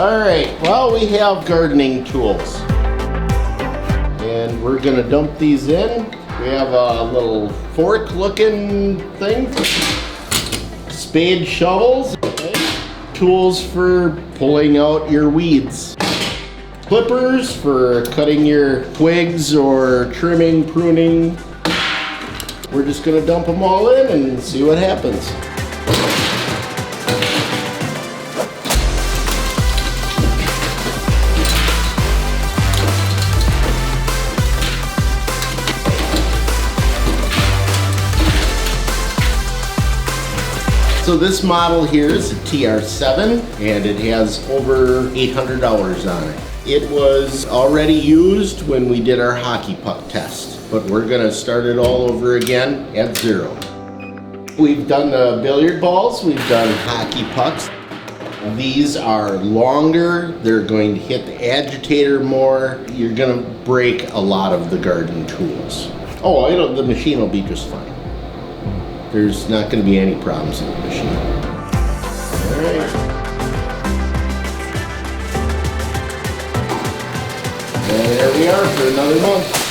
All right, well, we have gardening tools. And we're gonna dump these in. We have a little fork-looking thing. Spade shovels. Okay. Tools for pulling out your weeds. Clippers for cutting your twigs or trimming, pruning. We're just gonna dump them all in and see what happens. So this model here is a TR7 and it has over 800 hours on it. It was already used when we did our hockey puck test, but we're gonna start it all over again at 0. We've done the billiard balls, we've done hockey pucks. These are longer, they're going to hit the agitator more. You're gonna break a lot of the garden tools. Oh, the machine will be just fine. There's not going to be any problems in the machine. All right. And there we are for another month.